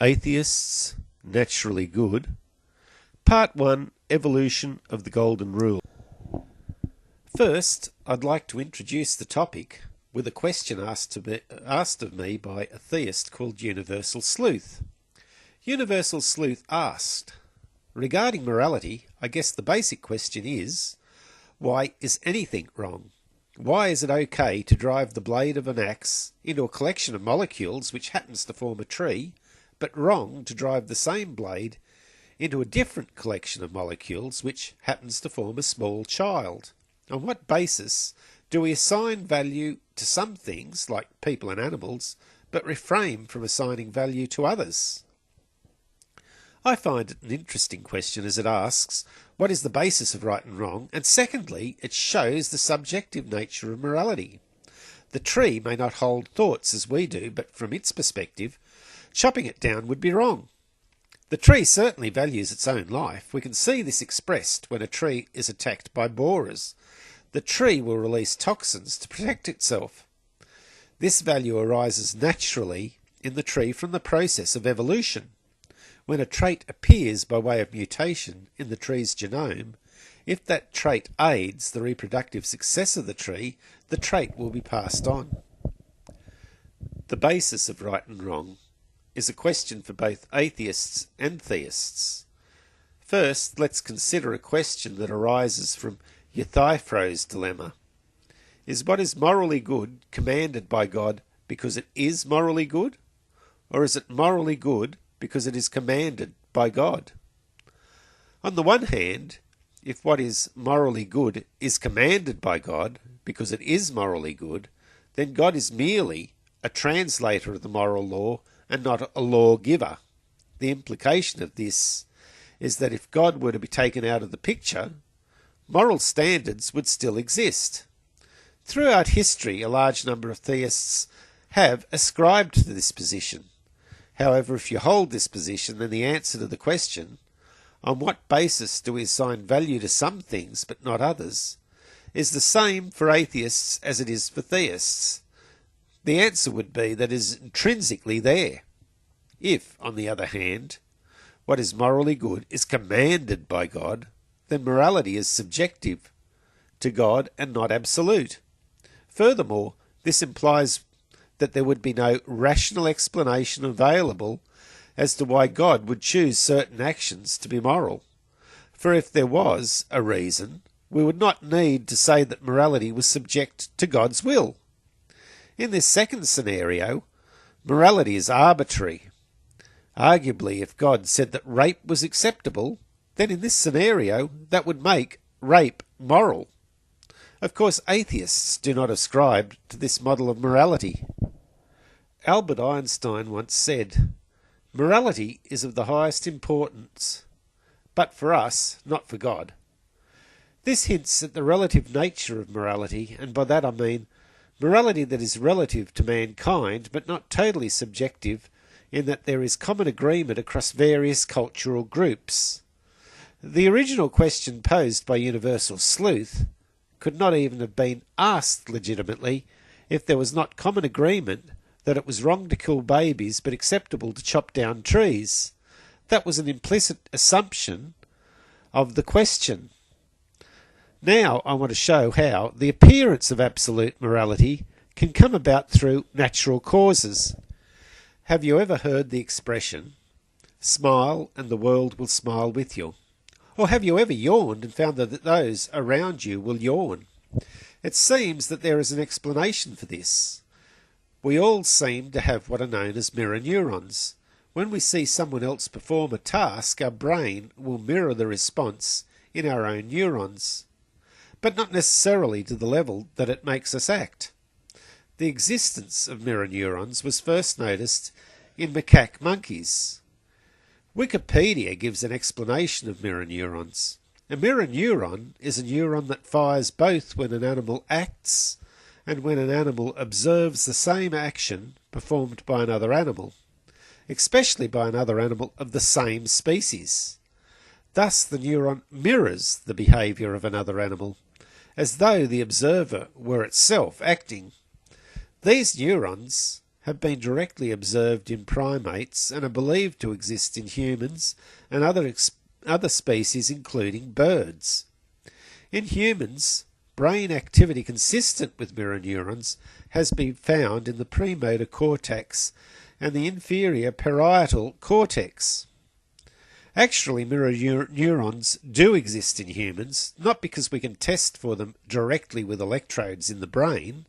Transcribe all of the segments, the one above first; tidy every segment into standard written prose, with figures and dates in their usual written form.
Atheists, Naturally Good. Part 1, Evolution of the Golden Rule. First, I'd like to introduce the topic with a question asked of me by a theist called Universal Sleuth. Universal Sleuth asked, regarding morality, I guess the basic question is, why is anything wrong? Why is it okay to drive the blade of an axe into a collection of molecules which happens to form a tree, but wrong to drive the same blade into a different collection of molecules which happens to form a small child? On what basis do we assign value to some things, like people and animals, but refrain from assigning value to others? I find it an interesting question as it asks, what is the basis of right and wrong? And secondly, it shows the subjective nature of morality. The tree may not hold thoughts as we do, but from its perspective, chopping it down would be wrong. The tree certainly values its own life. We can see this expressed when a tree is attacked by borers. The tree will release toxins to protect itself. This value arises naturally in the tree from the process of evolution. When a trait appears by way of mutation in the tree's genome, if that trait aids the reproductive success of the trait will be passed on. The basis of right and wrong is a question for both atheists and theists. First, let's consider a question that arises from Euthyphro's dilemma. Is what is morally good commanded by God because it is morally good? Or is it morally good because it is commanded by God? On the one hand, if what is morally good is commanded by God because it is morally good, then God is merely a translator of the moral law and not a lawgiver. The implication of this is that if God were to be taken out of the picture, moral standards would still exist. Throughout history, a large number of theists have ascribed to this position. However, if you hold this position, then the answer to the question, on what basis do we assign value to some things but not others, is the same for atheists as it is for theists. The answer would be that it is intrinsically there. If, on the other hand, what is morally good is commanded by God, then morality is subjective to God and not absolute. Furthermore, this implies that there would be no rational explanation available as to why God would choose certain actions to be moral. For if there was a reason, we would not need to say that morality was subject to God's will. In this second scenario, morality is arbitrary. Arguably, if God said that rape was acceptable, then in this scenario, that would make rape moral. Of course, atheists do not ascribe to this model of morality. Albert Einstein once said, "Morality is of the highest importance, but for us, not for God." This hints at the relative nature of morality, and by that I mean morality that is relative to mankind, but not totally subjective, in that there is common agreement across various cultural groups. The original question posed by Universal Sleuth could not even have been asked legitimately if there was not common agreement that it was wrong to kill babies but acceptable to chop down trees. That was an implicit assumption of the question. Now I want to show how the appearance of absolute morality can come about through natural causes. Have you ever heard the expression, "Smile and the world will smile with you"? Or have you ever yawned and found that those around you will yawn? It seems that there is an explanation for this. We all seem to have what are known as mirror neurons. When we see someone else perform a task, our brain will mirror the response in our own neurons, but not necessarily to the level that it makes us act. The existence of mirror neurons was first noticed in macaque monkeys. Wikipedia gives an explanation of mirror neurons. A mirror neuron is a neuron that fires both when an animal acts and when an animal observes the same action performed by another animal, especially by another animal of the same species. Thus the neuron mirrors the behaviour of another animal, as though the observer were itself acting. These neurons have been directly observed in primates and are believed to exist in humans and other species, including birds. In humans, brain activity consistent with mirror neurons has been found in the premotor cortex and the inferior parietal cortex. Actually, mirror neurons do exist in humans, not because we can test for them directly with electrodes in the brain,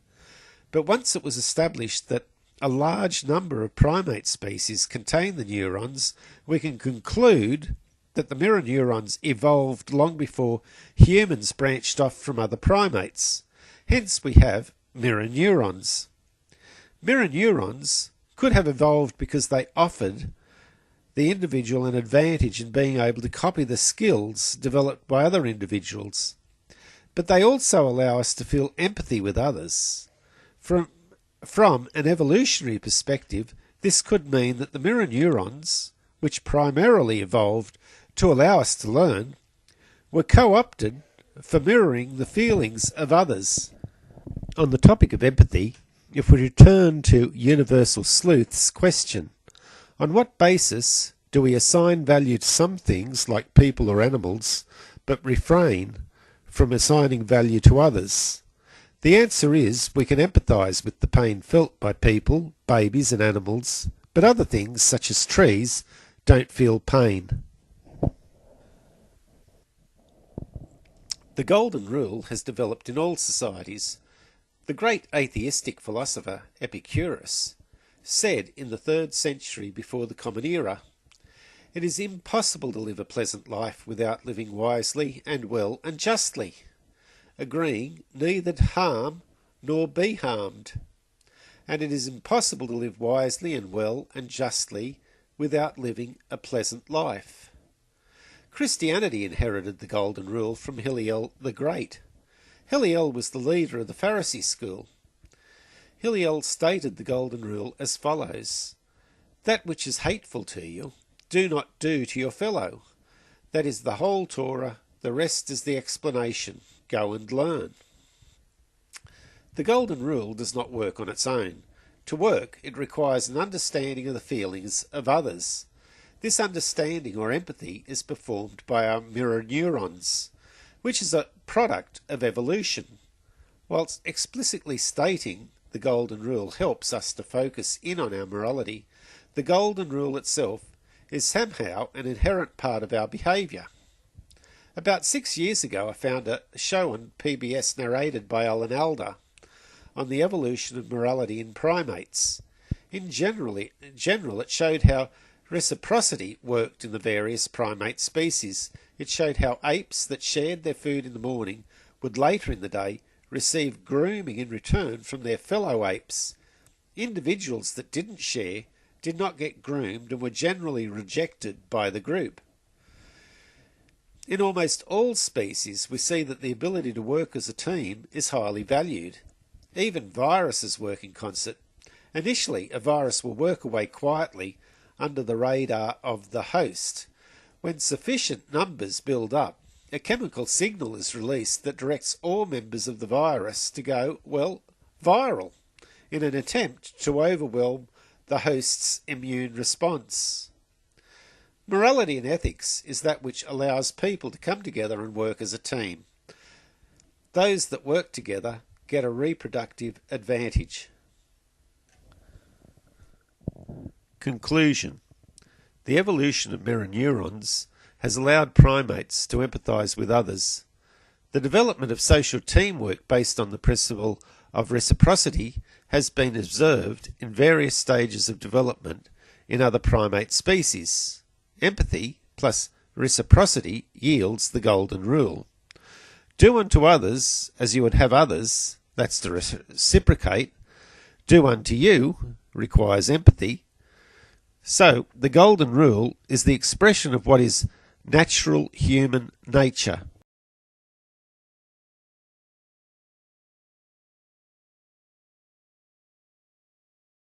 but once it was established that a large number of primate species contain the neurons, we can conclude that the mirror neurons evolved long before humans branched off from other primates. Hence we have mirror neurons. Mirror neurons could have evolved because they offered the individual an advantage in being able to copy the skills developed by other individuals. But they also allow us to feel empathy with others. From an evolutionary perspective, this could mean that the mirror neurons, which primarily evolved to allow us to learn, were co-opted for mirroring the feelings of others. On the topic of empathy, if we return to Universal Sleuth's question, on what basis do we assign value to some things like people or animals, but refrain from assigning value to others? The answer is we can empathise with the pain felt by people, babies and animals, but other things, such as trees, don't feel pain. The Golden Rule has developed in all societies. The great atheistic philosopher Epicurus said in the 3rd century before the Common Era, "It is impossible to live a pleasant life without living wisely and well and justly, agreeing neither to harm nor be harmed. And it is impossible to live wisely and well and justly without living a pleasant life." Christianity inherited the Golden Rule from Hillel the Great. Hillel was the leader of the Pharisee school. Hillel stated the Golden Rule as follows: "That which is hateful to you, do not do to your fellow. That is the whole Torah, the rest is the explanation. Go and learn." The Golden Rule does not work on its own. To work, it requires an understanding of the feelings of others. This understanding or empathy is performed by our mirror neurons, which is a product of evolution. Whilst explicitly stating the Golden Rule helps us to focus in on our morality, the Golden Rule itself is somehow an inherent part of our behaviour. About 6 years ago I found a show on PBS narrated by Alan Alda on the evolution of morality in primates. In general, it showed how reciprocity worked in the various primate species. It showed how apes that shared their food in the morning would later in the day receive grooming in return from their fellow apes. Individuals that didn't share did not get groomed and were generally rejected by the group. In almost all species, we see that the ability to work as a team is highly valued. Even viruses work in concert. Initially, a virus will work away quietly under the radar of the host. When sufficient numbers build up, a chemical signal is released that directs all members of the virus to go, well, viral, in an attempt to overwhelm the host's immune response. Morality and ethics is that which allows people to come together and work as a team. Those that work together get a reproductive advantage. Conclusion. The evolution of mirror neurons has allowed primates to empathise with others. The development of social teamwork based on the principle of reciprocity has been observed in various stages of development in other primate species. Empathy plus reciprocity yields the Golden Rule. Do unto others as you would have others, that's to reciprocate. Do unto you requires empathy. So, the Golden Rule is the expression of what is natural human nature.